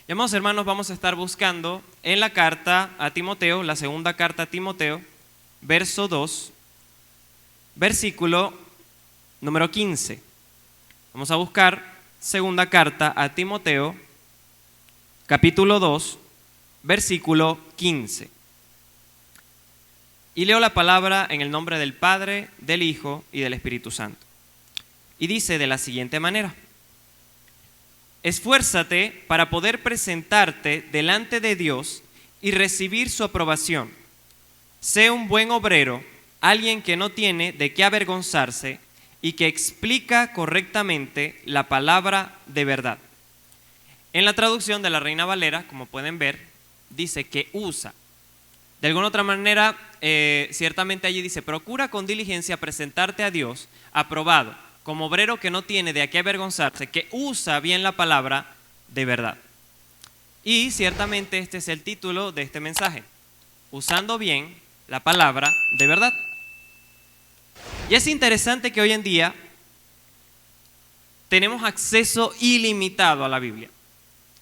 Y amados hermanos, vamos a estar buscando en la carta a Timoteo, la segunda carta a Timoteo, verso 2, versículo número 15. Vamos a buscar segunda carta a Timoteo, capítulo 2, versículo 15. Y leo la palabra en el nombre del Padre, del Hijo y del Espíritu Santo. Y dice de la siguiente manera: esfuérzate para poder presentarte delante de Dios y recibir su aprobación. Sé un buen obrero, alguien que no tiene de qué avergonzarse y que explica correctamente la palabra de verdad. En la traducción de la Reina Valera, como pueden ver, dice que usa. De alguna otra manera, ciertamente allí dice: procura con diligencia presentarte a Dios aprobado, como obrero que no tiene de qué avergonzarse, que usa bien la palabra de verdad. Y ciertamente este es el título de este mensaje: usando bien la palabra de verdad. Y es interesante que hoy en día tenemos acceso ilimitado a la Biblia.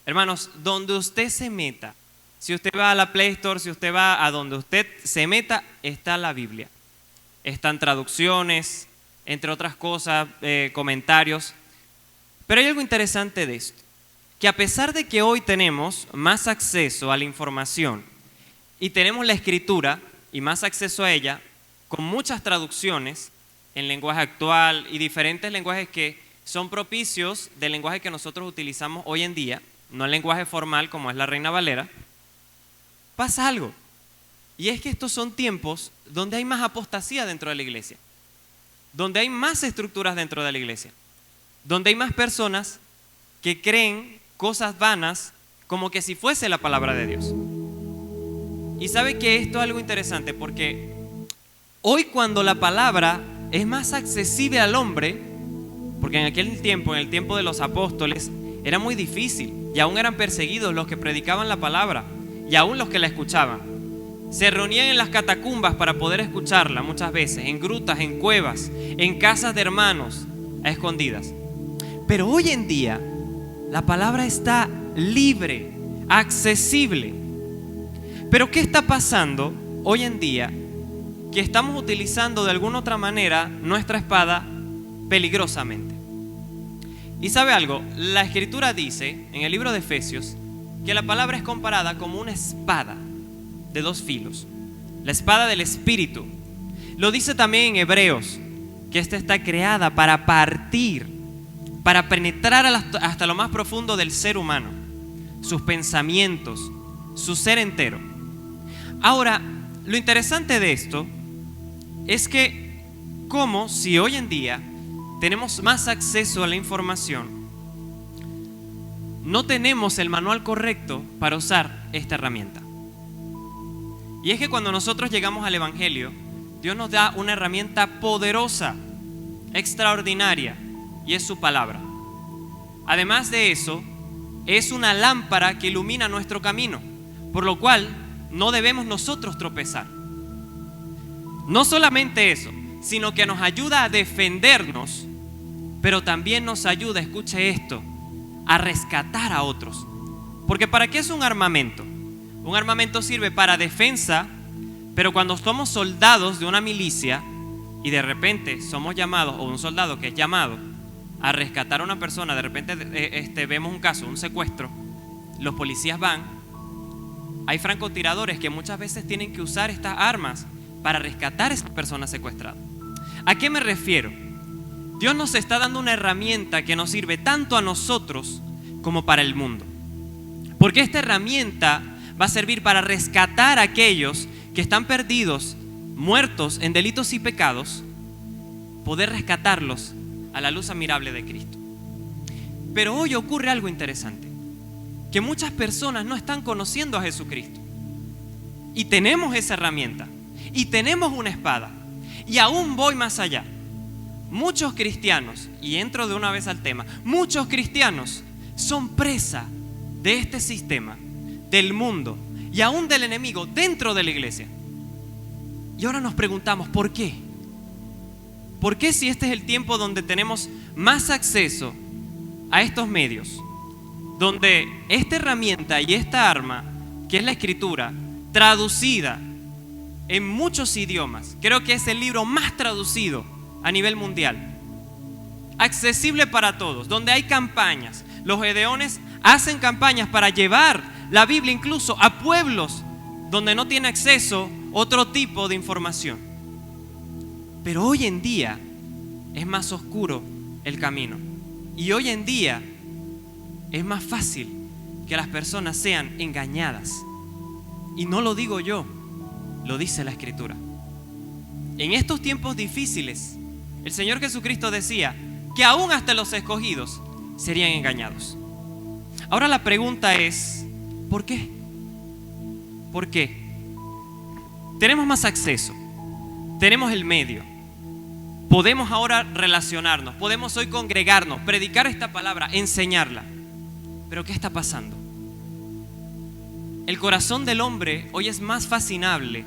Hermanos, donde usted se meta, si usted va a la Play Store, si usted va a donde usted se meta, está la Biblia. Están traducciones, entre otras cosas, comentarios. Pero hay algo interesante de esto, que a pesar de que hoy tenemos más acceso a la información y tenemos la escritura y más acceso a ella, con muchas traducciones en lenguaje actual y diferentes lenguajes que son propicios del lenguaje que nosotros utilizamos hoy en día, no el lenguaje formal como es la Reina Valera, pasa algo. Y es que estos son tiempos donde hay más apostasía dentro de la iglesia, donde hay más estructuras dentro de la iglesia, donde hay más personas que creen cosas vanas como que si fuese la palabra de Dios. Y sabe que esto es algo interesante porque hoy, cuando la palabra es más accesible al hombre, porque en aquel tiempo, en el tiempo de los apóstoles, era muy difícil y aún eran perseguidos los que predicaban la palabra y aún los que la escuchaban. Se reunían en las catacumbas para poder escucharla muchas veces, en grutas, en cuevas, en casas de hermanos, a escondidas. Pero hoy en día la palabra está libre, accesible. Pero ¿qué está pasando hoy en día? Que estamos utilizando de alguna otra manera nuestra espada peligrosamente. Y sabe algo, la escritura dice en el libro de Efesios que la palabra es comparada como una espada de dos filos, la espada del Espíritu. Lo dice también en Hebreos, que esta está creada para partir, para penetrar hasta lo más profundo del ser humano, sus pensamientos, su ser entero. Ahora, lo interesante de esto es que, como si hoy en día tenemos más acceso a la información, no tenemos el manual correcto para usar esta herramienta. Y es que cuando nosotros llegamos al Evangelio, Dios nos da una herramienta poderosa, extraordinaria, y es su palabra. Además de eso, es una lámpara que ilumina nuestro camino, por lo cual no debemos nosotros tropezar. No solamente eso, sino que nos ayuda a defendernos, pero también nos ayuda, escuche esto, a rescatar a otros. Porque ¿para qué es un armamento? Un armamento sirve para defensa, pero cuando somos soldados de una milicia y de repente somos llamados, o un soldado que es llamado a rescatar a una persona, de repente vemos un caso, un secuestro, los policías van, hay francotiradores que muchas veces tienen que usar estas armas para rescatar a esa persona secuestrada. ¿A qué me refiero? Dios nos está dando una herramienta que nos sirve tanto a nosotros como para el mundo. Porque esta herramienta va a servir para rescatar a aquellos que están perdidos, muertos en delitos y pecados, poder rescatarlos a la luz admirable de Cristo. Pero hoy ocurre algo interesante, que muchas personas no están conociendo a Jesucristo. Y tenemos esa herramienta, y tenemos una espada, y aún voy más allá. Muchos cristianos, y entro de una vez al tema, muchos cristianos son presa de este sistema, del mundo y aún del enemigo dentro de la iglesia. Y ahora nos preguntamos, ¿por qué? ¿Por qué, si este es el tiempo donde tenemos más acceso a estos medios, donde esta herramienta y esta arma, que es la Escritura, traducida en muchos idiomas, creo que es el libro más traducido a nivel mundial, accesible para todos, donde hay campañas. Los gedeones hacen campañas para llevar la Biblia incluso a pueblos donde no tiene acceso otro tipo de información. Pero hoy en día es más oscuro el camino. Y hoy en día es más fácil que las personas sean engañadas. Y no lo digo yo, lo dice la Escritura. En estos tiempos difíciles, el Señor Jesucristo decía que aún hasta los escogidos serían engañados. Ahora la pregunta es, ¿por qué? ¿Por qué? Tenemos más acceso, tenemos el medio, podemos ahora relacionarnos, podemos hoy congregarnos, predicar esta palabra, enseñarla. Pero ¿qué está pasando? El corazón del hombre hoy es más fascinable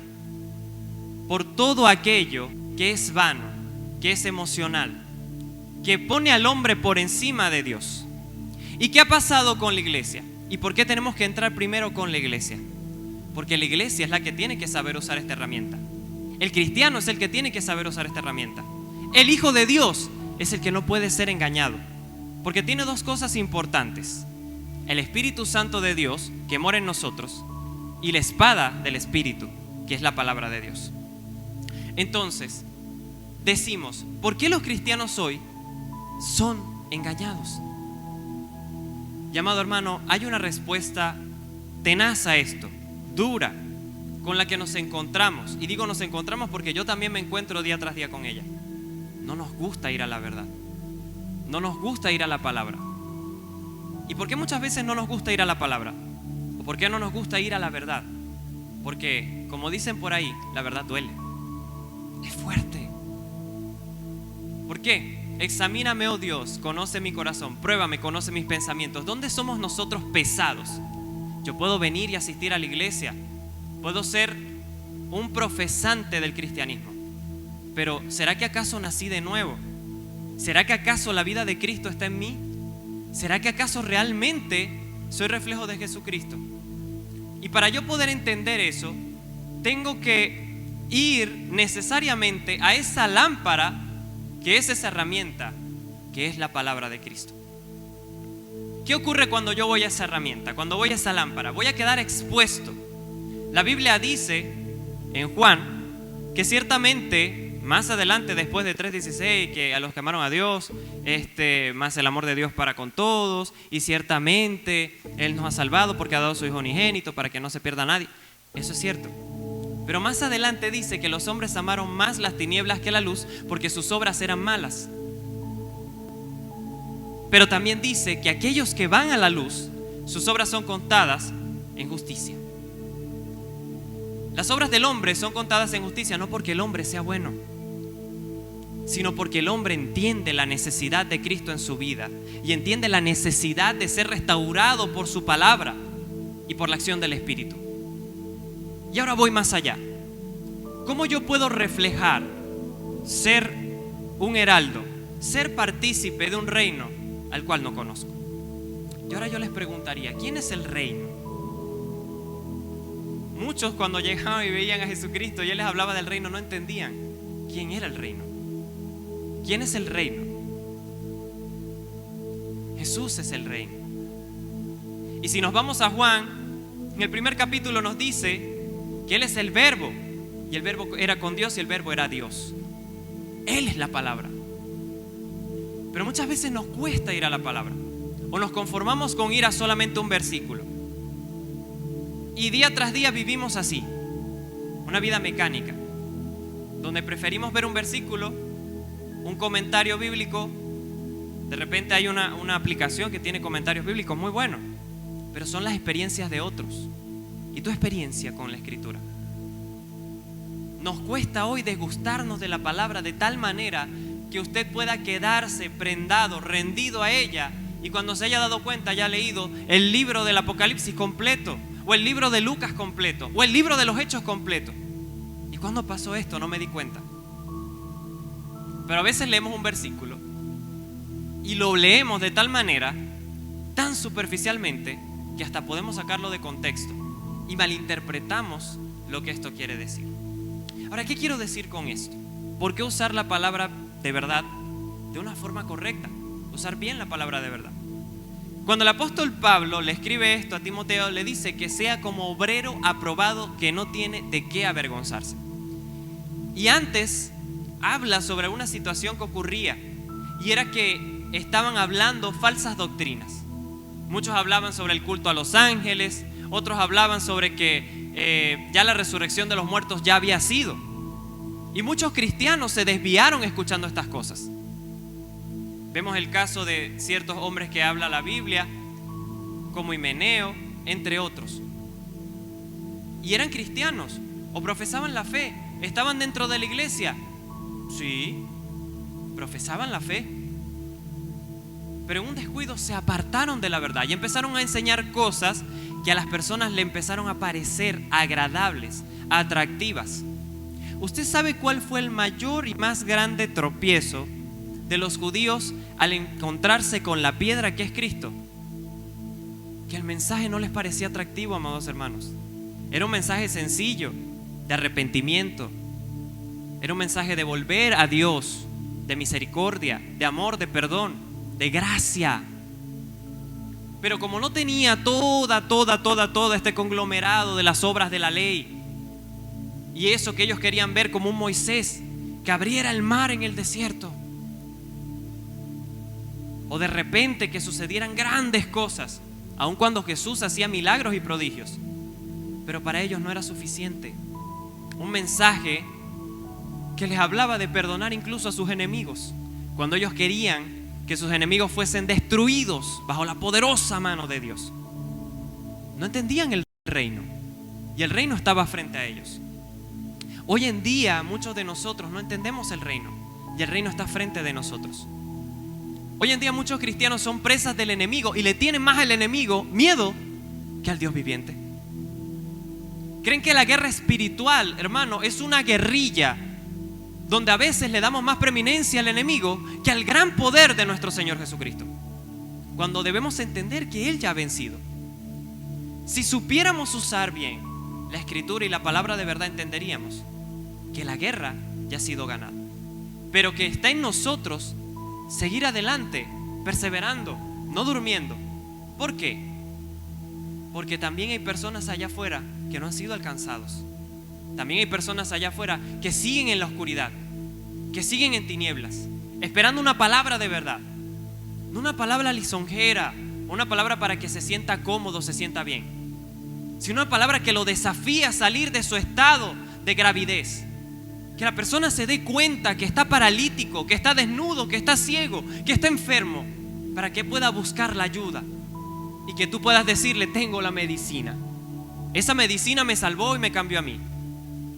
por todo aquello que es vano, que es emocional, que pone al hombre por encima de Dios. ¿Y qué ha pasado con la iglesia? ¿Y por qué tenemos que entrar primero con la iglesia? Porque la iglesia es la que tiene que saber usar esta herramienta. El cristiano es el que tiene que saber usar esta herramienta. El Hijo de Dios es el que no puede ser engañado, porque tiene dos cosas importantes: el Espíritu Santo de Dios que mora en nosotros y la espada del Espíritu, que es la palabra de Dios. Entonces, decimos, ¿por qué los cristianos hoy son engañados? Llamado hermano, hay una respuesta tenaz a esto, dura, con la que nos encontramos. Y digo nos encontramos porque yo también me encuentro día tras día con ella. No nos gusta ir a la verdad. No nos gusta ir a la palabra. ¿Y por qué muchas veces no nos gusta ir a la palabra? ¿O por qué no nos gusta ir a la verdad? Porque, como dicen por ahí, la verdad duele. Es fuerte. ¿Por qué? Examíname, oh Dios, conoce mi corazón, pruébame, conoce mis pensamientos. ¿Dónde somos nosotros pesados? Yo puedo venir y asistir a la iglesia, puedo ser un profesante del cristianismo, pero ¿será que acaso nací de nuevo? ¿Será que acaso la vida de Cristo está en mí? ¿Será que acaso realmente soy reflejo de Jesucristo? Y para yo poder entender eso, tengo que ir necesariamente a esa lámpara, que es esa herramienta, que es la palabra de Cristo. ¿Qué ocurre cuando yo voy a esa herramienta? Cuando voy a esa lámpara, voy a quedar expuesto. La Biblia dice en Juan que ciertamente más adelante, después de 3:16, que a los que amaron a Dios, más el amor de Dios para con todos, y ciertamente Él nos ha salvado porque ha dado su Hijo unigénito para que no se pierda nadie. Eso es cierto. Pero más adelante dice que los hombres amaron más las tinieblas que la luz porque sus obras eran malas. Pero también dice que aquellos que van a la luz, sus obras son contadas en justicia. Las obras del hombre son contadas en justicia no porque el hombre sea bueno, sino porque el hombre entiende la necesidad de Cristo en su vida y entiende la necesidad de ser restaurado por su palabra y por la acción del Espíritu. Y ahora voy más allá. ¿Cómo yo puedo reflejar, ser un heraldo, ser partícipe de un reino al cual no conozco? Y ahora yo les preguntaría, ¿quién es el reino? Muchos cuando llegaban y veían a Jesucristo y Él les hablaba del reino no entendían quién era el reino. ¿Quién es el reino? Jesús es el reino. Y si nos vamos a Juan, en el primer capítulo nos dice que Él es el verbo, y el verbo era con Dios y el verbo era Dios. Él es la palabra. Pero muchas veces nos cuesta ir a la palabra, o nos conformamos con ir a solamente un versículo, y día tras día vivimos así, una vida mecánica, donde preferimos ver un versículo, un comentario bíblico. De repente hay una aplicación que tiene comentarios bíblicos muy buenos, pero son las experiencias de otros. ¿Y tu experiencia con la Escritura? Nos cuesta hoy desgustarnos de la palabra de tal manera que usted pueda quedarse prendado, rendido a ella, y cuando se haya dado cuenta ya ha leído el libro del Apocalipsis completo, o el libro de Lucas completo, o el libro de los Hechos completo. ¿Y cuándo pasó esto? No me di cuenta. Pero a veces leemos un versículo y lo leemos de tal manera tan superficialmente que hasta podemos sacarlo de contexto y malinterpretamos lo que esto quiere decir. Ahora, ¿qué quiero decir con esto? ¿Por qué usar la palabra de verdad de una forma correcta? Usar bien la palabra de verdad. Cuando el apóstol Pablo le escribe esto a Timoteo, le dice que sea como obrero aprobado que no tiene de qué avergonzarse. Y antes habla sobre una situación que ocurría, y era que estaban hablando falsas doctrinas. Muchos hablaban sobre el culto a los ángeles, otros hablaban sobre que ya la resurrección de los muertos ya había sido. Y muchos cristianos se desviaron escuchando estas cosas. Vemos el caso de ciertos hombres que habla la Biblia, como Himeneo, entre otros. Y eran cristianos, o profesaban la fe, estaban dentro de la iglesia. Sí, profesaban la fe. Pero en un descuido se apartaron de la verdad y empezaron a enseñar cosas que a las personas le empezaron a parecer agradables, atractivas. ¿Usted sabe cuál fue el mayor y más grande tropiezo de los judíos al encontrarse con la piedra que es Cristo? Que el mensaje no les parecía atractivo, amados hermanos. Era un mensaje sencillo, de arrepentimiento. Era un mensaje de volver a Dios, de misericordia, de amor, de perdón, de gracia. Pero como no tenía todo este conglomerado de las obras de la ley, y eso que ellos querían ver como un Moisés que abriera el mar en el desierto, o de repente que sucedieran grandes cosas, aun cuando Jesús hacía milagros y prodigios, pero para ellos no era suficiente. Un mensaje que les hablaba de perdonar incluso a sus enemigos, cuando ellos querían que sus enemigos fuesen destruidos bajo la poderosa mano de Dios. No entendían el reino, y el reino estaba frente a ellos. Hoy en día muchos de nosotros no entendemos el reino, y el reino está frente de nosotros. Hoy en día muchos cristianos son presas del enemigo y le tienen más al enemigo miedo que al Dios viviente. Creen que la guerra espiritual, hermano, es una guerrilla donde a veces le damos más preeminencia al enemigo que al gran poder de nuestro Señor Jesucristo, cuando debemos entender que Él ya ha vencido. Si supiéramos usar bien la Escritura y la palabra de verdad, entenderíamos que la guerra ya ha sido ganada, pero que está en nosotros seguir adelante, perseverando, no durmiendo. ¿Por qué? Porque también hay personas allá afuera que no han sido alcanzados. También hay personas allá afuera que siguen en la oscuridad, que siguen en tinieblas, esperando una palabra de verdad. No una palabra lisonjera, una palabra para que se sienta cómodo, se sienta bien, sino una palabra que lo desafía a salir de su estado de gravidez. Que la persona se dé cuenta que está paralítico, que está desnudo, que está ciego, que está enfermo, para que pueda buscar la ayuda y que tú puedas decirle: tengo la medicina. Esa medicina me salvó y me cambió a mí.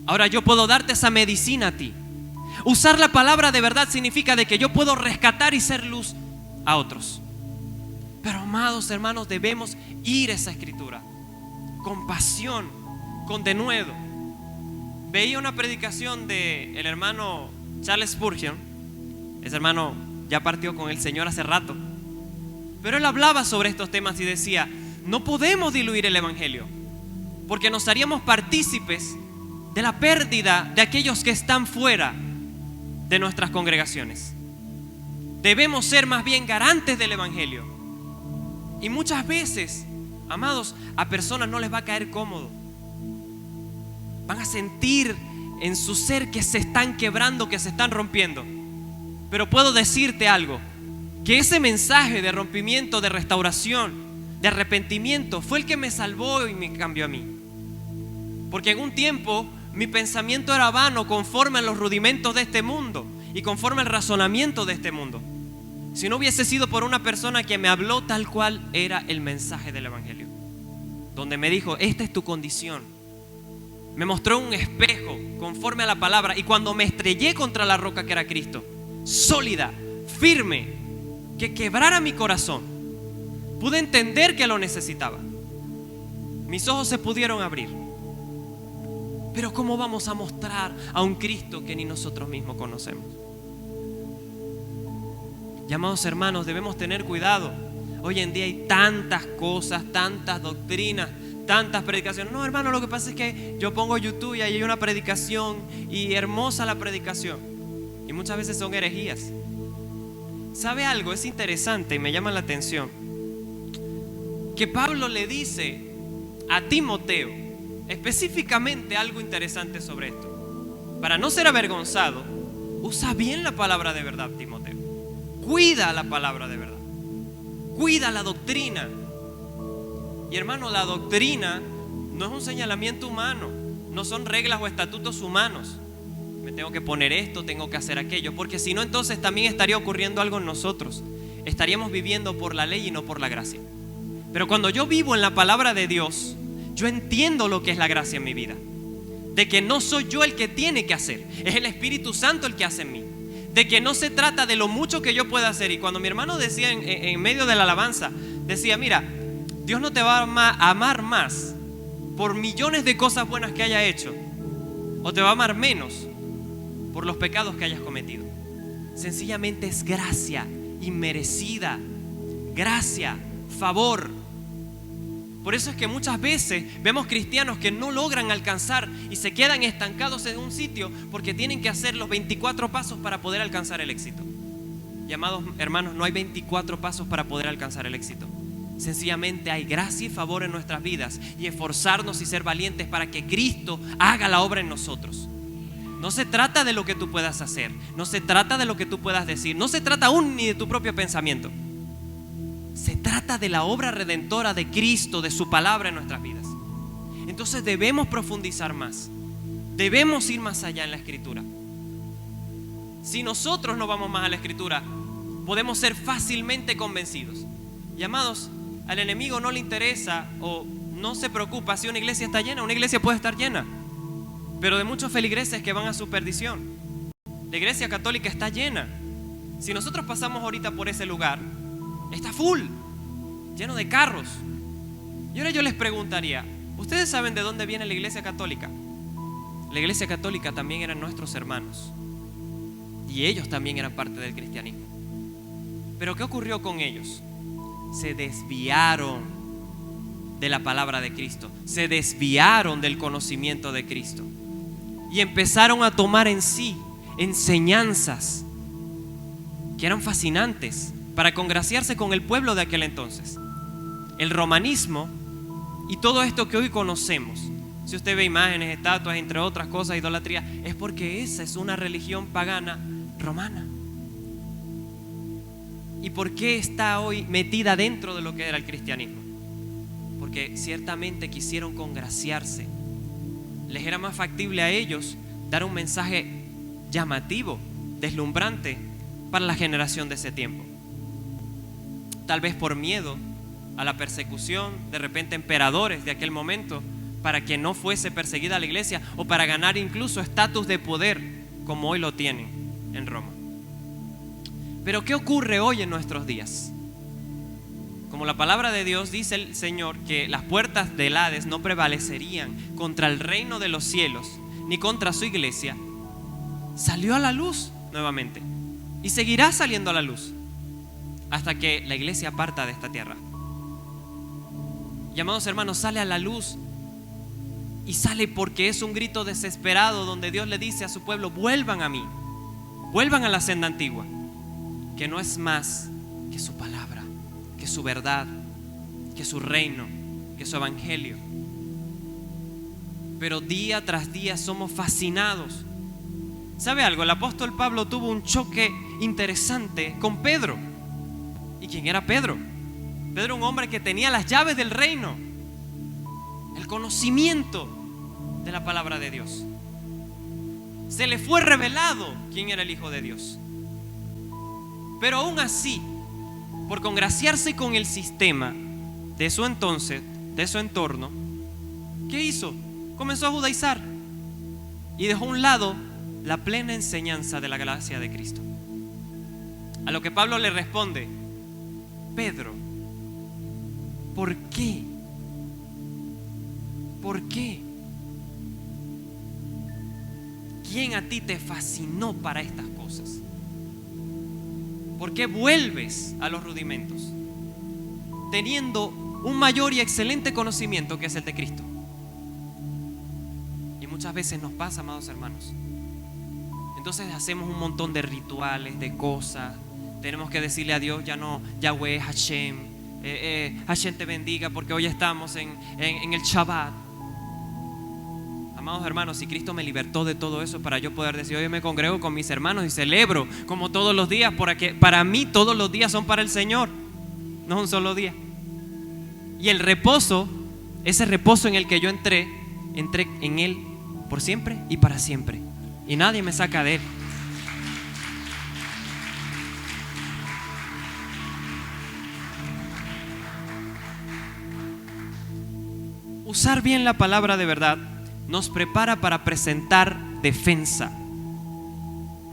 Ahora yo puedo darte esa medicina a ti. Usar la palabra de verdad significa de que yo puedo rescatar y ser luz a otros. Pero amados hermanos, debemos ir a esa escritura con pasión, con denuedo. Veía una predicación del hermano Charles Spurgeon. Ese hermano ya partió con el Señor hace rato, pero él hablaba sobre estos temas y decía: no podemos diluir el evangelio, porque nos haríamos partícipes de la pérdida de aquellos que están fuera de nuestras congregaciones. Debemos ser más bien garantes del evangelio. Y muchas veces, amados, a personas no les va a caer cómodo. Van a sentir en su ser que se están quebrando, que se están rompiendo. Pero puedo decirte algo: que ese mensaje de rompimiento, de restauración, de arrepentimiento fue el que me salvó y me cambió a mí. Porque en un tiempo mi pensamiento era vano, conforme a los rudimentos de este mundo y conforme al razonamiento de este mundo. Si no hubiese sido por una persona que me habló tal cual era el mensaje del evangelio, donde me dijo: esta es tu condición. Me mostró un espejo conforme a la palabra, y cuando me estrellé contra la roca que era Cristo, sólida, firme, que quebrara mi corazón, pude entender que lo necesitaba. Mis ojos se pudieron abrir. Pero ¿cómo vamos a mostrar a un Cristo que ni nosotros mismos conocemos? Y amados hermanos, debemos tener cuidado Hoy en día hay tantas cosas, tantas doctrinas, tantas predicaciones. No, hermano, lo que pasa es que yo pongo YouTube y ahí hay una predicación y hermosa la predicación. Y muchas veces son herejías. ¿Sabe algo? Es interesante y me llama la atención que Pablo le dice a Timoteo específicamente algo interesante sobre esto. Para no ser avergonzado, usa bien la palabra de verdad, Timoteo. Cuida la palabra de verdad. Cuida la doctrina. Y hermano, la doctrina no es un señalamiento humano, no son reglas o estatutos humanos. Me tengo que poner esto, tengo que hacer aquello, porque si no, entonces también estaría ocurriendo algo en nosotros. Estaríamos viviendo por la ley y no por la gracia. Pero cuando yo vivo en la palabra de Dios, yo entiendo lo que es la gracia en mi vida. De que no soy yo el que tiene que hacer, es el Espíritu Santo el que hace en mí. De que no se trata de lo mucho que yo pueda hacer. Y cuando mi hermano decía en medio de la alabanza, decía, mira, Dios no te va a amar más por millones de cosas buenas que haya hecho, o te va a amar menos por los pecados que hayas cometido. Sencillamente es gracia inmerecida, gracia, favor. Por eso es que muchas veces vemos cristianos que no logran alcanzar y se quedan estancados en un sitio porque tienen que hacer los 24 pasos para poder alcanzar el éxito. Y amados hermanos, no hay 24 pasos para poder alcanzar el éxito. Sencillamente hay gracia y favor en nuestras vidas y esforzarnos y ser valientes para que Cristo haga la obra en nosotros. No se trata de lo que tú puedas hacer, no se trata de lo que tú puedas decir, no se trata aún ni de tu propio pensamiento. Se trata de la obra redentora de Cristo, de su palabra en nuestras vidas. Entonces debemos profundizar más, debemos ir más allá en la Escritura. Si nosotros no vamos más a la Escritura, podemos ser fácilmente convencidos. Y amados, al enemigo no le interesa o no se preocupa si una iglesia está llena. Una iglesia puede estar llena, pero de muchos feligreses que van a su perdición. La iglesia católica está llena. Si nosotros pasamos ahorita por ese lugar, está full, lleno de carros. Y ahora yo les preguntaría, ¿ustedes saben de dónde viene la iglesia católica? La iglesia católica también eran nuestros hermanos y ellos también eran parte del cristianismo. Pero ¿qué ocurrió con ellos? Se desviaron de la palabra de Cristo, se desviaron del conocimiento de Cristo y empezaron a tomar en sí enseñanzas que eran fascinantes para congraciarse con el pueblo de aquel entonces. El romanismo y todo esto que hoy conocemos, si usted ve imágenes, estatuas, entre otras cosas, idolatría, es porque esa es una religión pagana romana. ¿Y por qué está hoy metida dentro de lo que era el cristianismo? Porque ciertamente quisieron congraciarse. Les era más factible a ellos dar un mensaje llamativo, deslumbrante para la generación de ese tiempo. Tal vez por miedo a la persecución, de repente emperadores de aquel momento, para que no fuese perseguida la iglesia o para ganar incluso estatus de poder como hoy lo tienen en Roma. Pero ¿qué ocurre hoy en nuestros días? Como la palabra de Dios dice el Señor que las puertas del Hades no prevalecerían contra el reino de los cielos ni contra su iglesia, salió a la luz nuevamente y seguirá saliendo a la luz hasta que la iglesia parta de esta tierra. Y amados hermanos, sale a la luz y sale porque es un grito desesperado donde Dios le dice a su pueblo: vuelvan a mí, vuelvan a la senda antigua, que no es más que su palabra, que su verdad, que su reino, que su evangelio. Pero día tras día somos fascinados. ¿Sabe algo? El apóstol Pablo tuvo un choque interesante con Pedro. ¿Y quién era Pedro? Pedro, un hombre que tenía las llaves del reino, el conocimiento de la palabra de Dios. Se le fue revelado quién era el Hijo de Dios. Pero aún así, por congraciarse con el sistema de su entonces, de su entorno, ¿qué hizo? Comenzó a judaizar y dejó a un lado la plena enseñanza de la gracia de Cristo. A lo que Pablo le responde: Pedro, ¿por qué? ¿Por qué? ¿Quién a ti te fascinó para estas cosas? ¿Por qué vuelves a los rudimentos? teniendo un mayor y excelente conocimiento que es el de Cristo. Y muchas veces nos pasa, amados hermanos. Entonces hacemos un montón de rituales, de cosas. Tenemos que decirle a Dios, ya no, Yahweh, Hashem, Hashem te bendiga porque hoy estamos en el Shabbat. Amados hermanos, si Cristo me libertó de todo eso para yo poder decir, hoy me congrego con mis hermanos y celebro como todos los días, porque para mí todos los días son para el Señor, no es un solo día. Y el reposo, ese reposo en el que yo entré en Él por siempre y para siempre. Y nadie me saca de Él. Usar bien la palabra de verdad nos prepara para presentar defensa.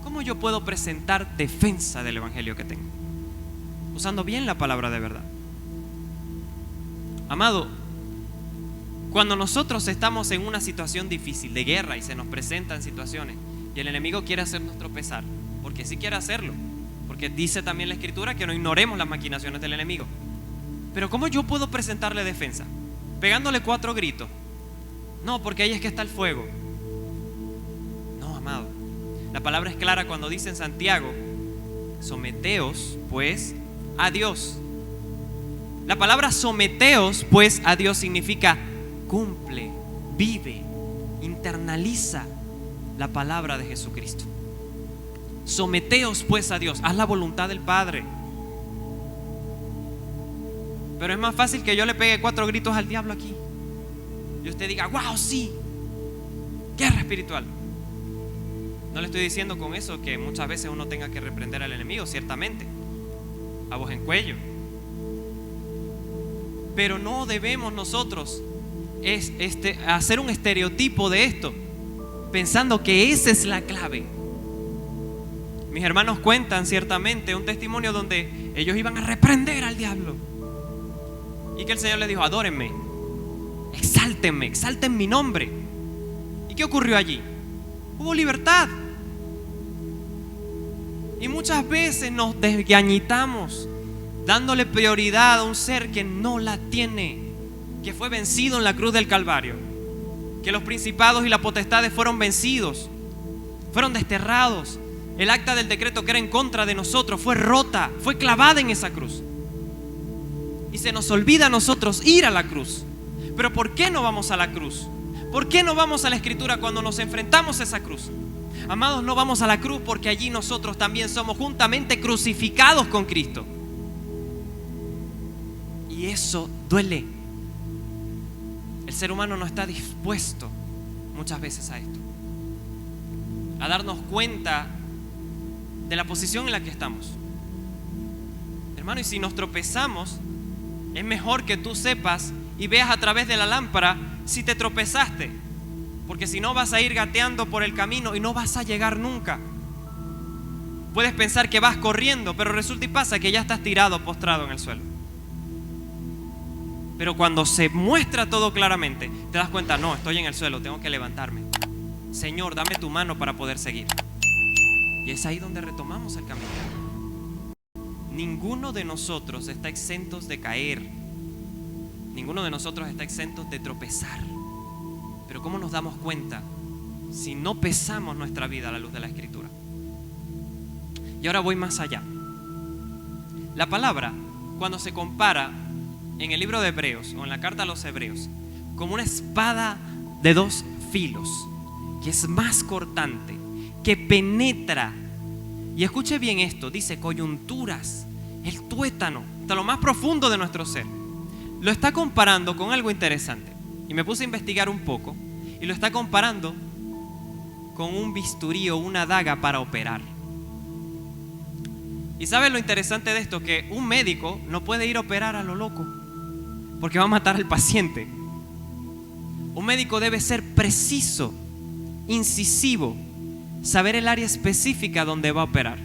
¿Cómo yo puedo presentar defensa del evangelio que tengo? Usando bien la palabra de verdad. Amado, cuando nosotros estamos en una situación difícil de guerra y se nos presentan situaciones y el enemigo quiere hacernos tropezar, porque sí quiere hacerlo, porque dice también la Escritura que no ignoremos las maquinaciones del enemigo. Pero ¿cómo yo puedo presentarle defensa? Pegándole 4 gritos. No, porque ahí es que está el fuego. No, amado. La palabra es clara cuando dice en Santiago, someteos pues a Dios. La palabra someteos pues a Dios significa cumple, vive, internaliza la palabra de Jesucristo. Someteos pues a Dios, haz la voluntad del Padre. Pero es más fácil que yo le pegue 4 gritos al diablo aquí y usted diga, wow, sí, guerra espiritual. No le estoy diciendo con eso que muchas veces uno tenga que reprender al enemigo, ciertamente, a voz en cuello. Pero no debemos nosotros hacer un estereotipo de esto, pensando que esa es la clave. Mis hermanos cuentan ciertamente un testimonio donde ellos iban a reprender al diablo y que el Señor les dijo, adórenme, exáltenme, exalten mi nombre. ¿Y qué ocurrió allí? Hubo libertad. Y muchas veces nos desgañitamos dándole prioridad a un ser que no la tiene, que fue vencido en la cruz del Calvario, que los principados y las potestades fueron vencidos, fueron desterrados. El acta del decreto que era en contra de nosotros fue rota, fue clavada en esa cruz. Y se nos olvida a nosotros ir a la cruz. Pero ¿por qué no vamos a la cruz? ¿Por qué no vamos a la Escritura cuando nos enfrentamos a esa cruz? Amados, no vamos a la cruz porque allí nosotros también somos juntamente crucificados con Cristo. Y eso duele. El ser humano no está dispuesto muchas veces a esto, a darnos cuenta de la posición en la que estamos. Hermano, y si nos tropezamos, es mejor que tú sepas y veas a través de la lámpara si te tropezaste, porque si no vas a ir gateando por el camino y no vas a llegar nunca. Puedes pensar que vas corriendo, pero resulta y pasa que ya estás tirado, postrado en el suelo. Pero cuando se muestra todo claramente, te das cuenta, no, estoy en el suelo, tengo que levantarme. Señor, dame tu mano para poder seguir. Y es ahí donde retomamos el camino. Ninguno de nosotros está exentos de caer. Ninguno de nosotros está exento de tropezar. Pero ¿cómo nos damos cuenta si no pesamos nuestra vida a la luz de la Escritura? Y ahora voy más allá. La palabra, cuando se compara en el libro de Hebreos o en la carta a los Hebreos como una espada de 2 filos, que es más cortante, que penetra, y escuche bien esto, dice coyunturas, el tuétano, hasta lo más profundo de nuestro ser. Lo está comparando con algo interesante, y me puse a investigar un poco, y lo está comparando con un bisturí o una daga para operar. ¿Y sabes lo interesante de esto? Que un médico no puede ir a operar a lo loco, porque va a matar al paciente. Un médico debe ser preciso, incisivo, saber el área específica donde va a operar.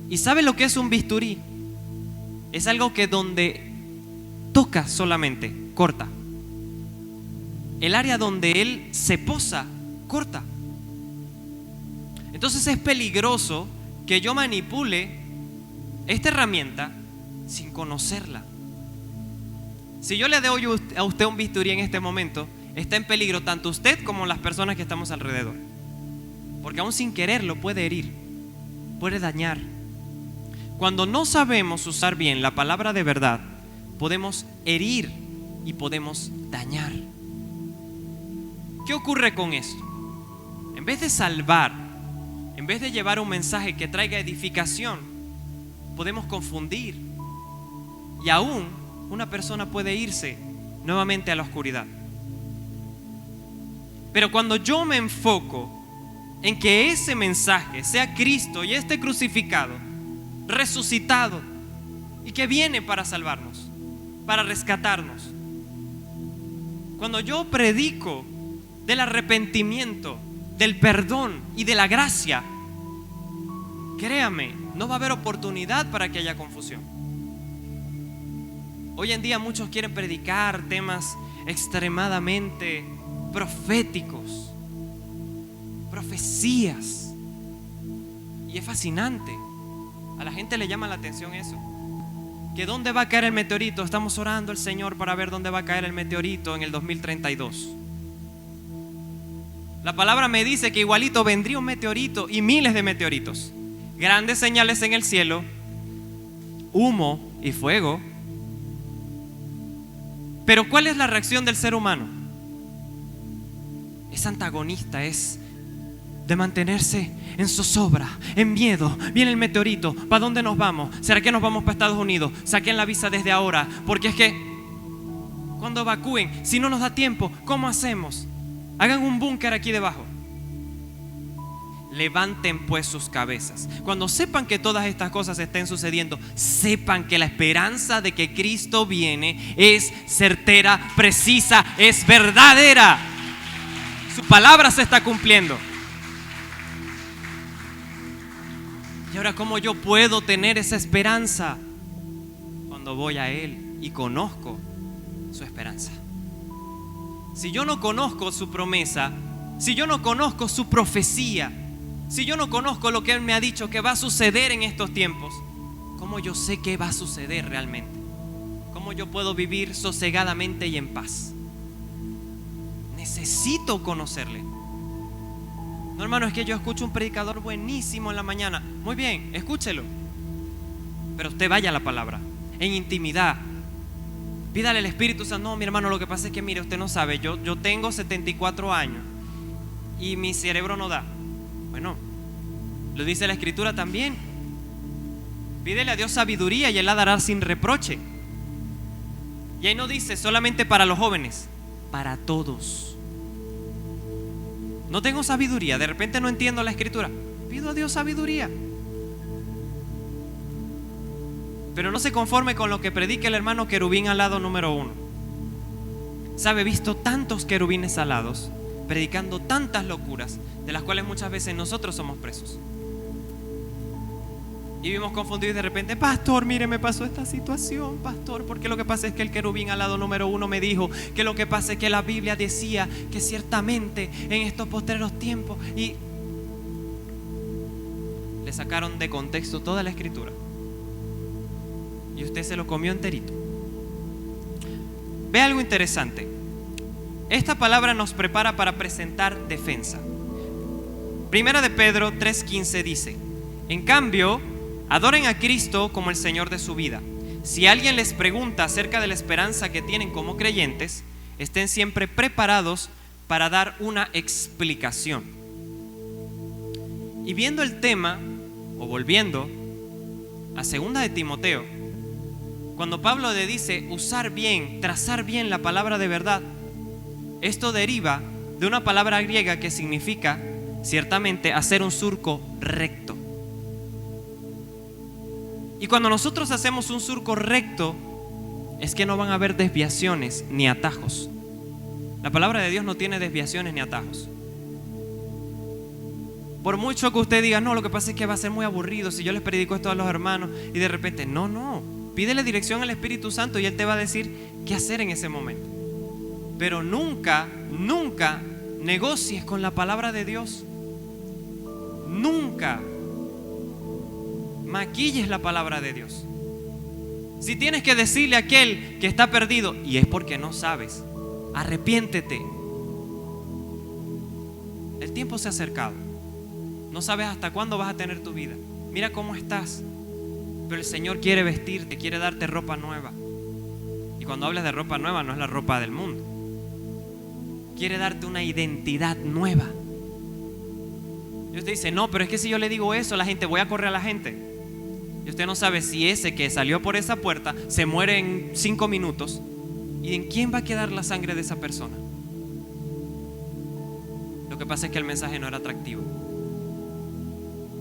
¿Y sabe lo que es un bisturí? Es algo que donde toca solamente, corta. El área donde él se posa, corta. Entonces es peligroso que yo manipule esta herramienta sin conocerla. Si yo le doy a usted un bisturí en este momento, está en peligro tanto usted como las personas que estamos alrededor. Porque aún sin quererlo puede herir, puede dañar. Cuando no sabemos usar bien la palabra de verdad, podemos herir y podemos dañar. ¿Qué ocurre con esto? En vez de salvar, en vez de llevar un mensaje que traiga edificación, podemos confundir. Y aún una persona puede irse nuevamente a la oscuridad. Pero cuando yo me enfoco en que ese mensaje sea Cristo y esté crucificado, resucitado y que viene para salvarnos, para rescatarnos. Cuando yo predico del arrepentimiento, del perdón y de la gracia, créame, no va a haber oportunidad para que haya confusión. Hoy en día muchos quieren predicar temas extremadamente proféticos, profecías, y es fascinante. A la gente le llama la atención eso. ¿Que dónde va a caer el meteorito? Estamos orando al Señor para ver dónde va a caer el meteorito en el 2032. La palabra me dice que igualito vendría un meteorito y miles de meteoritos. Grandes señales en el cielo, humo y fuego. Pero ¿cuál es la reacción del ser humano? Es antagonista, es de mantenerse en zozobra, en miedo. Viene el meteorito, ¿para dónde nos vamos? ¿Será que nos vamos para Estados Unidos? Saquen la visa desde ahora, porque es que cuando evacúen, si no nos da tiempo, ¿cómo hacemos? Hagan un búnker aquí debajo. Levanten pues sus cabezas. Cuando sepan que todas estas cosas estén sucediendo, sepan que la esperanza de que Cristo viene es certera, precisa, es verdadera. Su palabra se está cumpliendo. Y ahora, ¿cómo yo puedo tener esa esperanza? Cuando voy a Él y conozco su esperanza. Si yo no conozco su promesa, si yo no conozco su profecía, si yo no conozco lo que Él me ha dicho que va a suceder en estos tiempos, ¿cómo yo sé qué va a suceder realmente? ¿Cómo yo puedo vivir sosegadamente y en paz? Necesito conocerle. No, hermano, es que yo escucho un predicador buenísimo en la mañana. Muy bien, escúchelo. Pero usted vaya a la palabra, en intimidad. Pídale al Espíritu Santo. No, mi hermano, lo que pasa es que, mire, usted no sabe, yo tengo 74 años y mi cerebro no da. Bueno, lo dice la Escritura también. Pídele a Dios sabiduría y Él la dará sin reproche. Y ahí no dice solamente para los jóvenes, para todos. No tengo sabiduría, de repente no entiendo la Escritura, pido a Dios sabiduría. Pero no se conforme con lo que predica el hermano querubín alado número 1. Sabe, he visto tantos querubines alados predicando tantas locuras, de las cuales muchas veces nosotros somos presos. Y vivimos confundidos y de repente, pastor, mire, me pasó esta situación, pastor, porque lo que pasa es que el querubín alado número 1 me dijo que lo que pasa es que la Biblia decía que ciertamente en estos postreros tiempos, y le sacaron de contexto toda la Escritura y usted se lo comió enterito. Ve algo interesante. Esta palabra nos prepara para presentar defensa. Primera de Pedro 3:15 dice: en cambio, adoren a Cristo como el Señor de su vida. Si alguien les pregunta acerca de la esperanza que tienen como creyentes, estén siempre preparados para dar una explicación. Y viendo el tema, o volviendo a 2 de Timoteo, cuando Pablo le dice usar bien, trazar bien la palabra de verdad, esto deriva de una palabra griega que significa ciertamente hacer un surco recto. Y cuando nosotros hacemos un surco recto, es que no van a haber desviaciones ni atajos. La palabra de Dios no tiene desviaciones ni atajos. Por mucho que usted diga, no, lo que pasa es que va a ser muy aburrido si yo les predico esto a los hermanos, y de repente, no, pídele dirección al Espíritu Santo y Él te va a decir qué hacer en ese momento. Pero nunca negocies con la palabra de Dios. Nunca maquilles la palabra de Dios. Si tienes que decirle a aquel que está perdido, y es porque no sabes, arrepiéntete. El tiempo se ha acercado. No sabes hasta cuándo vas a tener tu vida. Mira cómo estás. Pero el Señor quiere vestirte, quiere darte ropa nueva. Y cuando hablas de ropa nueva, no es la ropa del mundo. Quiere darte una identidad nueva. Y usted dice, no, pero es que si yo le digo eso a la gente, voy a correr a la gente. Y usted no sabe si ese que salió por esa puerta se muere en 5 minutos. ¿Y en quién va a quedar la sangre de esa persona? Lo que pasa es que el mensaje no era atractivo.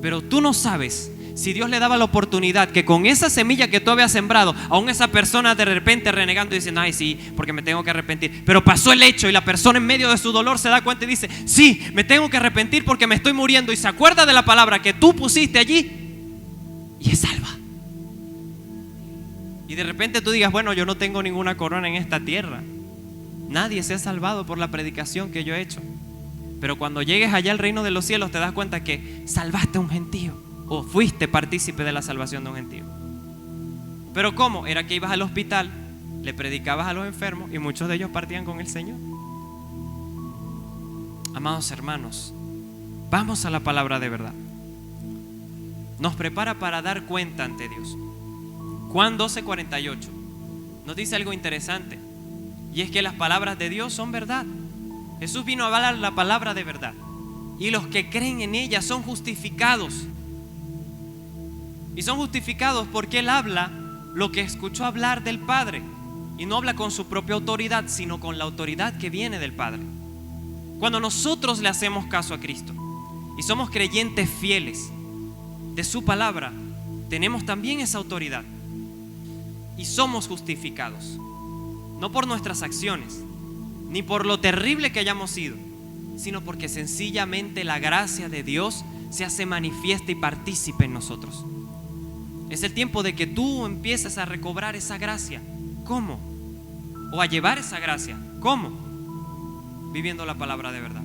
Pero tú no sabes si Dios le daba la oportunidad que con esa semilla que tú habías sembrado, aún esa persona de repente renegando y diciendo, ay sí, porque me tengo que arrepentir. Pero pasó el hecho y la persona en medio de su dolor se da cuenta y dice, sí, me tengo que arrepentir porque me estoy muriendo. Y se acuerda de la palabra que tú pusiste allí y es salva. Y de repente tú digas, bueno, yo no tengo ninguna corona en esta tierra. Nadie se ha salvado por la predicación que yo he hecho. Pero cuando llegues allá al reino de los cielos te das cuenta que salvaste a un gentío o fuiste partícipe de la salvación de un gentío. Pero ¿cómo? Era que ibas al hospital, le predicabas a los enfermos y muchos de ellos partían con el Señor. Amados hermanos, vamos a la palabra de verdad. Nos prepara para dar cuenta ante Dios. Juan 12:48 nos dice algo interesante, y es que las palabras de Dios son verdad. Jesús vino a hablar la palabra de verdad, y los que creen en ella son justificados. Y son justificados porque Él habla lo que escuchó hablar del Padre, y no habla con su propia autoridad, sino con la autoridad que viene del Padre. Cuando nosotros le hacemos caso a Cristo y somos creyentes fieles de su palabra, tenemos también esa autoridad y somos justificados, no por nuestras acciones ni por lo terrible que hayamos sido, sino porque sencillamente la gracia de Dios se hace manifiesta y partícipe en nosotros. Es el tiempo de que tú empieces a recobrar esa gracia. ¿Cómo? O a llevar esa gracia. ¿Cómo? Viviendo la palabra de verdad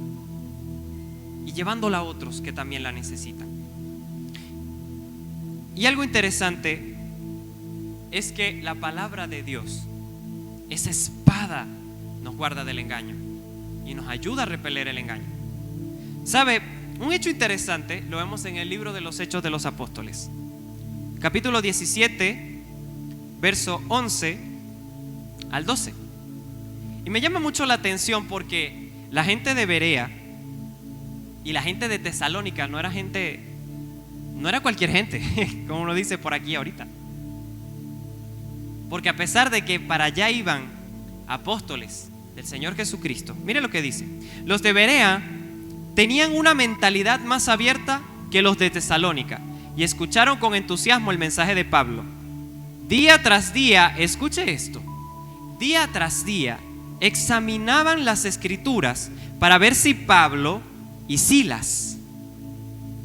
y llevándola a otros que también la necesitan. Y algo interesante es que la palabra de Dios, esa espada, nos guarda del engaño y nos ayuda a repeler el engaño. ¿Sabe? Un hecho interesante lo vemos en el libro de los Hechos de los Apóstoles, capítulo 17, verso 11 al 12. Y me llama mucho la atención porque la gente de Berea y la gente de Tesalónica no era cualquier gente, como uno dice por aquí ahorita. Porque a pesar de que para allá iban apóstoles del Señor Jesucristo, mire lo que dice: los de Berea tenían una mentalidad más abierta que los de Tesalónica y escucharon con entusiasmo el mensaje de Pablo. Día tras día, escuche esto, día tras día examinaban las escrituras para ver si Pablo y Silas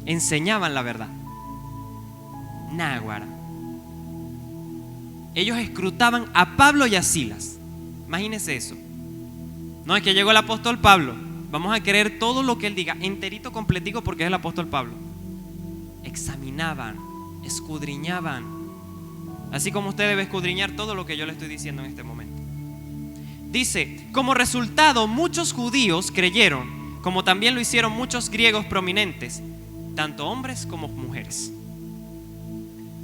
enseñaban la verdad. Náguara. Ellos escrutaban a Pablo y a Silas. Imagínense eso. No es que llegó el apóstol Pablo, vamos a creer todo lo que él diga, enterito, completico, porque es el apóstol Pablo. Examinaban, escudriñaban, así como usted debe escudriñar todo lo que yo le estoy diciendo en este momento. Dice, como resultado muchos judíos creyeron, como también lo hicieron muchos griegos prominentes, tanto hombres como mujeres.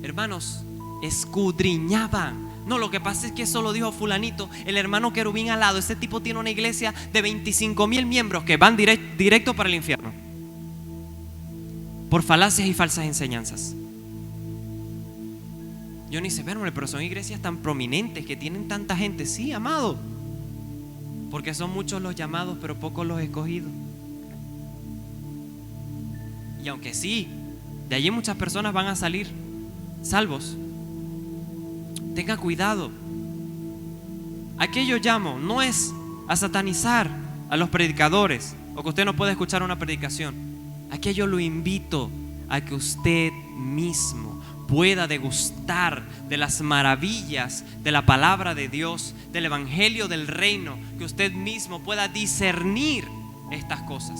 Hermanos, escudriñaban. No, lo que pasa es que eso lo dijo fulanito, el hermano querubín al lado. Ese tipo tiene una iglesia de 25,000 miembros que van directo para el infierno por falacias y falsas enseñanzas. Yo ni sé, pero son iglesias tan prominentes que tienen tanta gente. Sí, amado, porque son muchos los llamados pero pocos los escogidos. Y aunque sí, de allí muchas personas van a salir salvos, tenga cuidado. ¿A qué yo llamo? No es a satanizar a los predicadores o que usted no puede escuchar una predicación. Aquí yo lo invito a que usted mismo pueda degustar de las maravillas de la palabra de Dios, del evangelio del reino, que usted mismo pueda discernir estas cosas,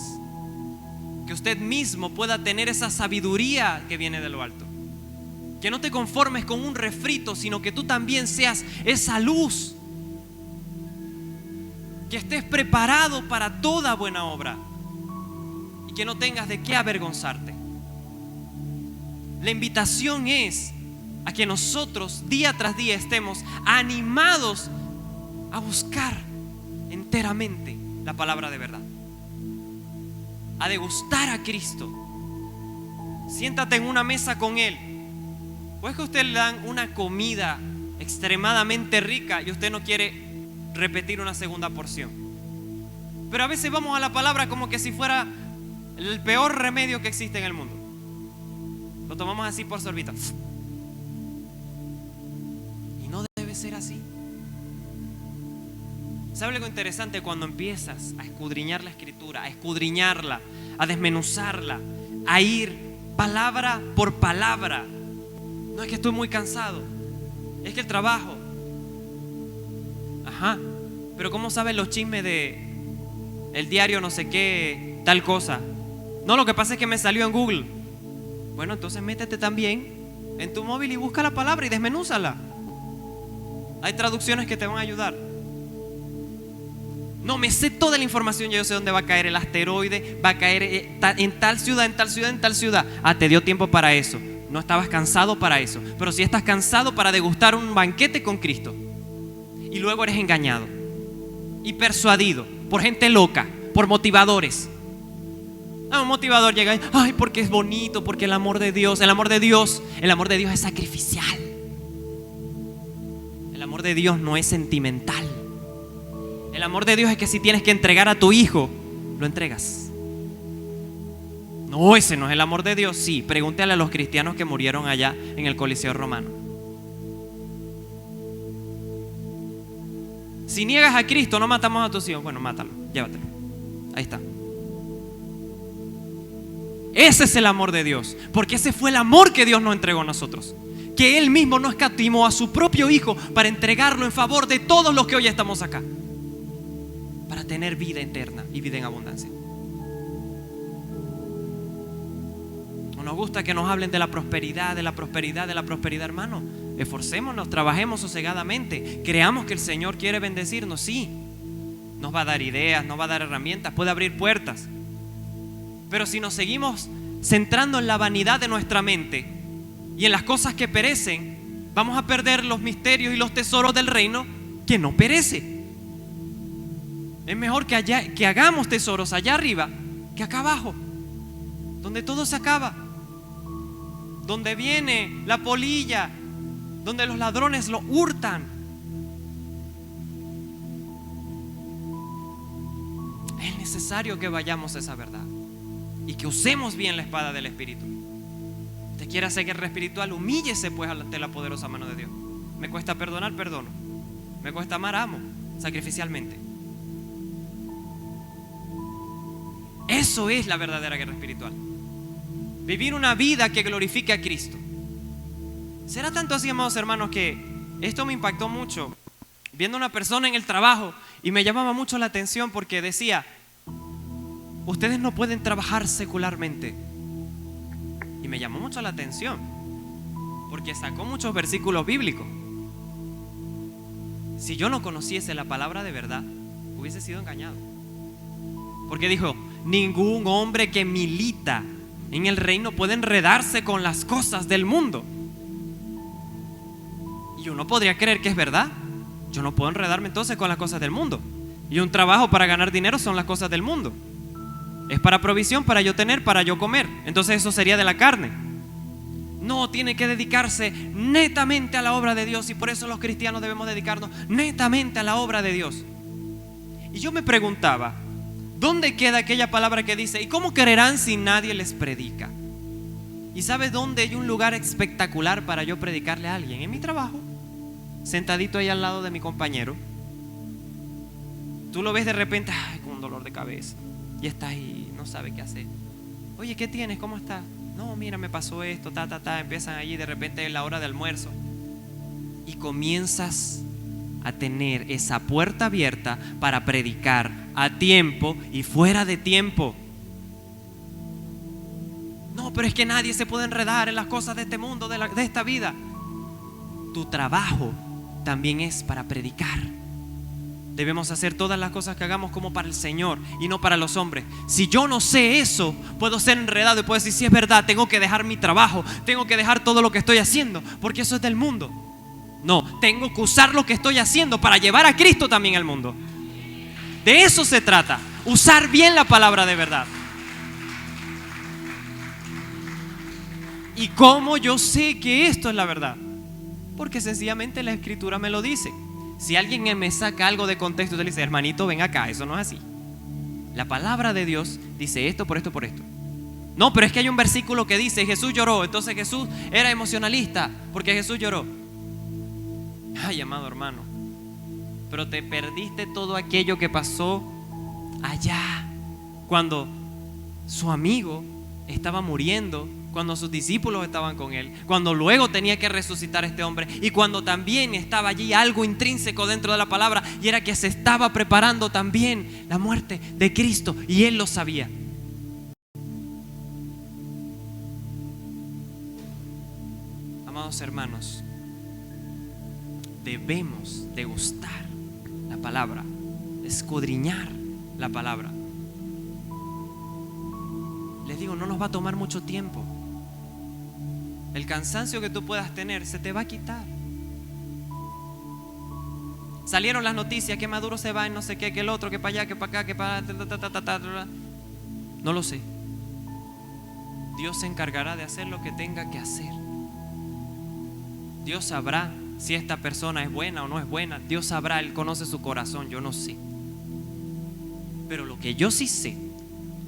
que usted mismo pueda tener esa sabiduría que viene de lo alto. Que no te conformes con un refrito, sino que tú también seas esa luz. Que estés preparado para toda buena obra y que no tengas de qué avergonzarte. La invitación es a que nosotros día tras día estemos animados a buscar enteramente la palabra de verdad, a degustar a Cristo. Siéntate en una mesa con Él. ¿O es que a usted le dan una comida extremadamente rica y usted no quiere repetir una segunda porción? Pero a veces vamos a la palabra como que si fuera el peor remedio que existe en el mundo. Lo tomamos así por sorbito. Y no debe ser así. ¿Sabe algo interesante? Cuando empiezas a escudriñar la Escritura, a escudriñarla, a desmenuzarla, a ir palabra por palabra. No es que estoy muy cansado, es que el trabajo. Ajá, pero ¿cómo sabes los chismes de el diario no sé qué, tal cosa? No, lo que pasa es que me salió en Google. Bueno, entonces métete también en tu móvil y busca la palabra y desmenúzala. Hay traducciones que te van a ayudar. No, me sé toda la información, ya yo sé dónde va a caer el asteroide, va a caer en tal ciudad, en tal ciudad, en tal ciudad. Ah, te dio tiempo para eso. No estabas cansado para eso, pero sí estás cansado para degustar un banquete con Cristo. Y luego eres engañado y persuadido por gente loca, por motivadores. Un motivador llega y, ay, porque es bonito, porque el amor de Dios es sacrificial. El amor de Dios no es sentimental. El amor de Dios es que si tienes que entregar a tu hijo, lo entregas. No, ese no es el amor de Dios. Sí, pregúntale a los cristianos que murieron allá en el Coliseo Romano. Si niegas a Cristo, no matamos a tus hijos. Bueno, mátalo, llévatelo. Ahí está. Ese es el amor de Dios, porque ese fue el amor que Dios nos entregó a nosotros. Que Él mismo no escatimó a su propio Hijo para entregarlo en favor de todos los que hoy estamos acá, para tener vida eterna y vida en abundancia. Nos gusta que nos hablen de la prosperidad, hermano. Esforcémonos, trabajemos sosegadamente, creamos que el Señor quiere bendecirnos, sí. Nos va a dar ideas, nos va a dar herramientas, puede abrir puertas. Pero si nos seguimos centrando en la vanidad de nuestra mente y en las cosas que perecen, vamos a perder los misterios y los tesoros del reino que no perece. Es mejor que hagamos tesoros allá arriba que acá abajo, donde todo se acaba, donde viene la polilla, donde los ladrones lo hurtan. Es necesario que vayamos a esa verdad y que usemos bien la espada del Espíritu. ¿Te quiere hacer guerra espiritual? Humíllese pues ante la poderosa mano de Dios. Me cuesta perdonar, perdono. Me cuesta amar, amo sacrificialmente. Eso es la verdadera guerra espiritual. Vivir una vida que glorifique a Cristo. Será tanto así, amados hermanos, que esto me impactó mucho viendo a una persona en el trabajo y me llamaba mucho la atención porque decía: ustedes no pueden trabajar secularmente. Y me llamó mucho la atención porque sacó muchos versículos bíblicos. Si yo no conociese la palabra de verdad, hubiese sido engañado. Porque dijo: ningún hombre que milita en el reino puede enredarse con las cosas del mundo. Y uno podría creer que es verdad. Yo no puedo enredarme entonces con las cosas del mundo. Y un trabajo para ganar dinero son las cosas del mundo. Es para provisión, para yo tener, para yo comer. Entonces eso sería de la carne. No, tiene que dedicarse netamente a la obra de Dios. Y por eso los cristianos debemos dedicarnos netamente a la obra de Dios. Y yo me preguntaba, ¿dónde queda aquella palabra que dice: ¿y cómo creerán si nadie les predica? ¿Y sabes dónde hay un lugar espectacular para yo predicarle a alguien? En mi trabajo, sentadito ahí al lado de mi compañero. Tú lo ves de repente, ay, con un dolor de cabeza, y está ahí, no sabe qué hacer. Oye, ¿qué tienes? ¿Cómo estás? No, mira, me pasó esto, empiezan allí, de repente es la hora de almuerzo y comienzas a tener esa puerta abierta para predicar a tiempo y fuera de tiempo. No, pero es que nadie se puede enredar en las cosas de este mundo, de esta vida. Tu trabajo también es para predicar. Debemos hacer todas las cosas que hagamos como para el Señor y no para los hombres. Si yo no sé eso, puedo ser enredado y puedo decir, si es verdad, tengo que dejar mi trabajo, tengo que dejar todo lo que estoy haciendo, porque eso es del mundo. No, tengo que usar lo que estoy haciendo para llevar a Cristo también al mundo. De eso se trata, usar bien la palabra de verdad. ¿Y cómo yo sé que esto es la verdad? Porque sencillamente la Escritura me lo dice. Si alguien me saca algo de contexto, usted le dice, hermanito, ven acá, eso no es así. La palabra de Dios dice esto, por esto, por esto. No, pero es que hay un versículo que dice, Jesús lloró, entonces Jesús era emocionalista porque Jesús lloró. Ay, amado hermano, pero te perdiste todo aquello que pasó allá, cuando su amigo estaba muriendo, cuando sus discípulos estaban con él, cuando luego tenía que resucitar a este hombre, y cuando también estaba allí algo intrínseco dentro de la palabra, y era que se estaba preparando también la muerte de Cristo, y él lo sabía. Amados hermanos, debemos degustar la palabra, escudriñar la palabra. Les digo, no nos va a tomar mucho tiempo. El cansancio que tú puedas tener se te va a quitar. Salieron las noticias que Maduro se va en no sé qué, que el otro, que para allá, que para acá, que para... No lo sé. Dios se encargará de hacer lo que tenga que hacer. Dios sabrá si esta persona es buena o no es buena. Dios sabrá, Él conoce su corazón, yo no sé. Pero lo que yo sí sé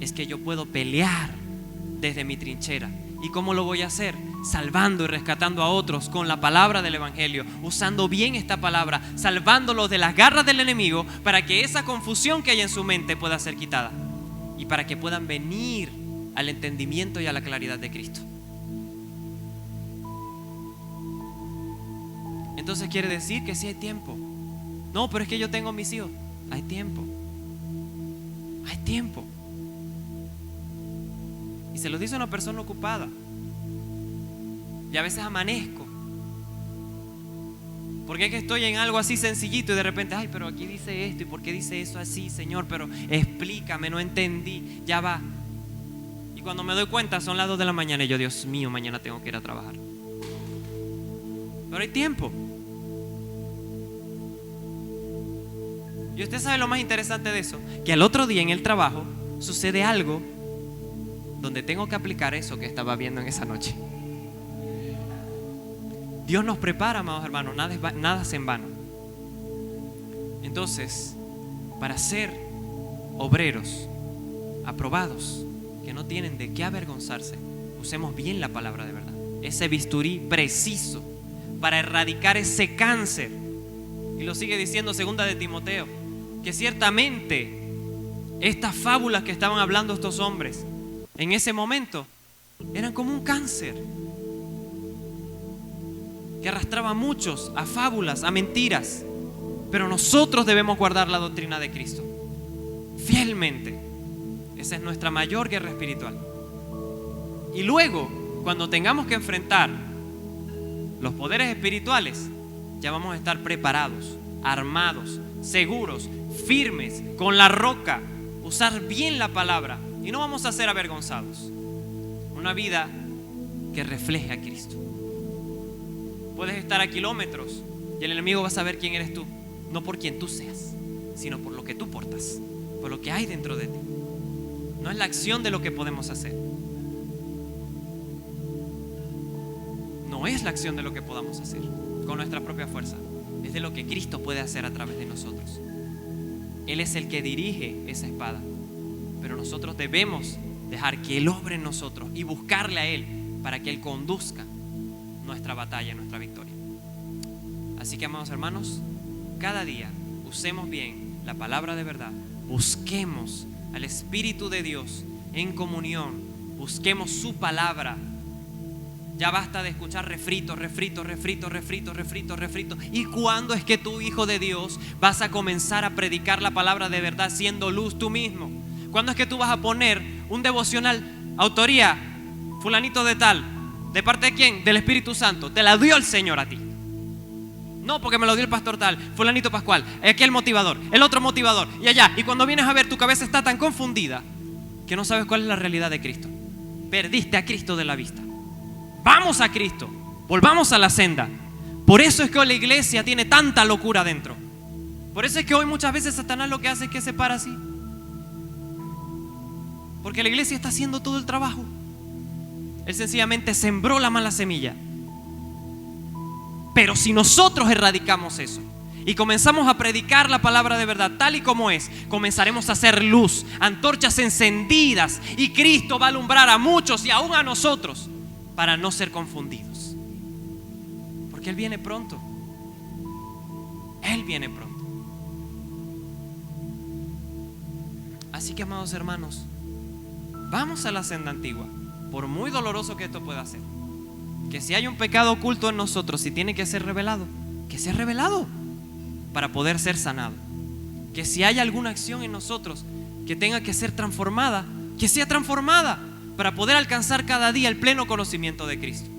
es que yo puedo pelear desde mi trinchera. ¿Y cómo lo voy a hacer? Salvando y rescatando a otros con la palabra del Evangelio, usando bien esta palabra, salvándolos de las garras del enemigo, para que esa confusión que hay en su mente pueda ser quitada y para que puedan venir al entendimiento y a la claridad de Cristo. Entonces quiere decir que sí hay tiempo. No, pero es que yo tengo mis hijos. Hay tiempo. Hay tiempo. Y se lo dice una persona ocupada. Y a veces amanezco. Porque es que estoy en algo así sencillito y de repente, ay, pero aquí dice esto, ¿y por qué dice eso así, Señor? Pero explícame, no entendí, ya va. Y cuando me doy cuenta son las 2 de la mañana y yo, Dios mío, mañana tengo que ir a trabajar. Pero hay tiempo. Y usted sabe lo más interesante de eso, que al otro día en el trabajo sucede algo donde tengo que aplicar eso que estaba viendo en esa noche. Dios nos prepara, amados hermanos, nada es en vano. Entonces, para ser obreros aprobados, que no tienen de qué avergonzarse, usemos bien la palabra de verdad, ese bisturí preciso para erradicar ese cáncer. Y lo sigue diciendo 2 de Timoteo, que ciertamente estas fábulas que estaban hablando estos hombres en ese momento eran como un cáncer que arrastraba a muchos a fábulas, a mentiras. Pero nosotros debemos guardar la doctrina de Cristo fielmente. Esa es nuestra mayor guerra espiritual. Y luego, cuando tengamos que enfrentar los poderes espirituales, ya vamos a estar preparados, armados, seguros, firmes, con la roca, usar bien la palabra y no vamos a ser avergonzados. Una vida que refleje a Cristo. Puedes estar a kilómetros y el enemigo va a saber quién eres tú, no por quien tú seas, sino por lo que tú portas, por lo que hay dentro de ti. No es la acción de lo que podemos hacer. No es la acción de lo que podamos hacer con nuestra propia fuerza. Es de lo que Cristo puede hacer a través de nosotros. Él es el que dirige esa espada. Pero nosotros debemos dejar que Él obre en nosotros y buscarle a Él para que Él conduzca nuestra batalla, nuestra victoria. Así que, amados hermanos, cada día usemos bien la palabra de verdad. Busquemos al Espíritu de Dios en comunión. Busquemos su palabra. Ya basta de escuchar refrito. ¿Y cuándo es que tú, hijo de Dios, vas a comenzar a predicar la palabra de verdad siendo luz tú mismo? ¿Cuándo es que tú vas a poner un devocional, autoría fulanito de tal. ¿De parte de quién? Del Espíritu Santo. Te la dio el Señor a ti. No porque me lo dio el pastor tal, fulanito Pascual. Aquí el motivador, el otro motivador. Y allá. Y cuando vienes a ver, tu cabeza está tan confundida que no sabes cuál es la realidad de Cristo. Perdiste a Cristo de la vista. Vamos a Cristo. Volvamos a la senda. Por eso es que hoy la iglesia tiene tanta locura dentro. Por eso es que hoy muchas veces Satanás lo que hace es que se para así. Porque la iglesia está haciendo todo el trabajo. Él sencillamente sembró la mala semilla. Pero si nosotros erradicamos eso y comenzamos a predicar la palabra de verdad tal y como es, comenzaremos a hacer luz, antorchas encendidas, y Cristo va a alumbrar a muchos y aún a nosotros para no ser confundidos. Porque Él viene pronto. Él viene pronto. Así que, amados hermanos, vamos a la senda antigua, por muy doloroso que esto pueda ser. Que si hay un pecado oculto en nosotros, si tiene que ser revelado, que sea revelado para poder ser sanado. Que si hay alguna acción en nosotros que tenga que ser transformada, que sea transformada para poder alcanzar cada día el pleno conocimiento de Cristo.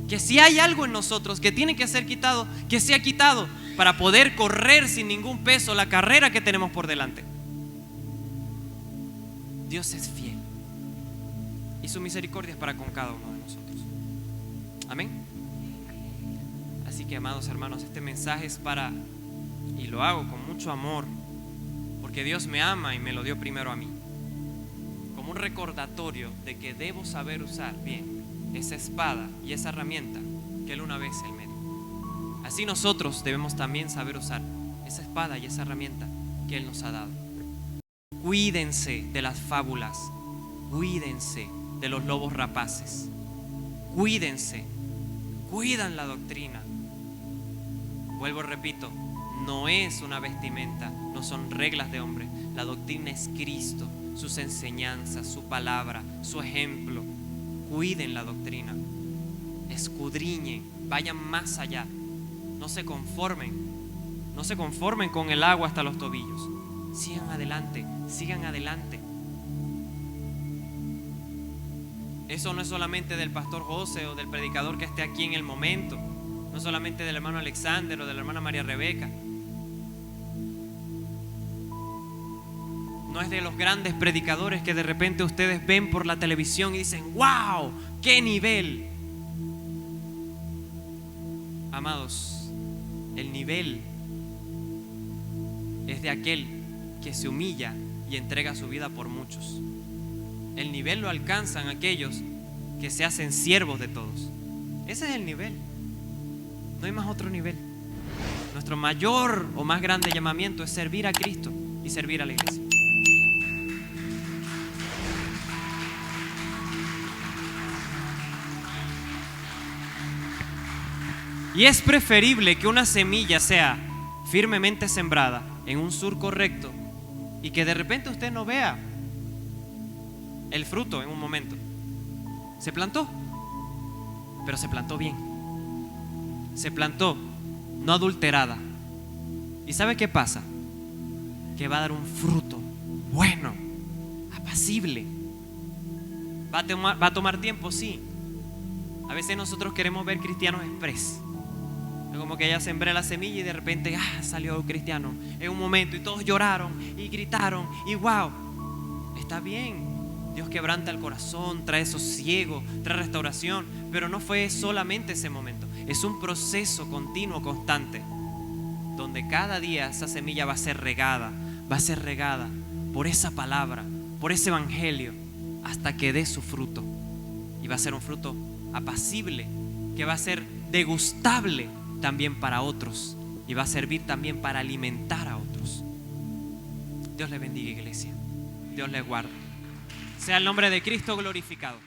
Que si hay algo en nosotros que tiene que ser quitado, que sea quitado para poder correr sin ningún peso la carrera que tenemos por delante. Dios es fiel y su misericordia es para con cada uno de nosotros. Amén. Así que, amados hermanos, este mensaje es para, y lo hago con mucho amor, porque Dios me ama y me lo dio primero a mí, como un recordatorio de que debo saber usar bien esa espada y esa herramienta que Él una vez me dio. Así nosotros debemos también saber usar esa espada y esa herramienta que Él nos ha dado. Cuídense de las fábulas, cuídense de los lobos rapaces, cuídense, cuidan la doctrina. Vuelvo, repito, no es una vestimenta, no son reglas de hombre. La doctrina es Cristo, sus enseñanzas, su palabra, su ejemplo. Cuiden la doctrina, escudriñen, vayan más allá. No se conformen con el agua hasta los tobillos. Sigan adelante, sigan adelante. Eso no es solamente del pastor José o del predicador que esté aquí en el momento. No solamente del hermano Alexander o de la hermana María Rebeca. No es de los grandes predicadores que de repente ustedes ven por la televisión y dicen: ¡wow! ¡Qué nivel! Amados, el nivel es de aquel que se humilla y entrega su vida por muchos. El nivel lo alcanzan aquellos que se hacen siervos de todos. Ese es el nivel. No hay más otro nivel. Nuestro mayor o más grande llamamiento es servir a Cristo y servir a la iglesia. Y es preferible que una semilla sea firmemente sembrada en un surco recto y que de repente usted no vea el fruto en un momento. Se plantó, pero se plantó bien. Se plantó, no adulterada. ¿Y sabe qué pasa? Que va a dar un fruto bueno, apacible. Va a tomar tiempo, sí. A veces nosotros queremos ver cristianos express. Como que ya sembré la semilla y de repente salió cristiano en un momento y todos lloraron y gritaron y wow. Está bien, Dios quebranta el corazón, trae sosiego, trae restauración, pero no fue solamente ese momento. Es un proceso continuo, constante, donde cada día esa semilla va a ser regada por esa palabra, por ese evangelio, hasta que dé su fruto. Y va a ser un fruto apacible, que va a ser degustable también para otros y va a servir también para alimentar a otros. Dios les bendiga, iglesia. Dios les guarde. Sea el nombre de Cristo glorificado.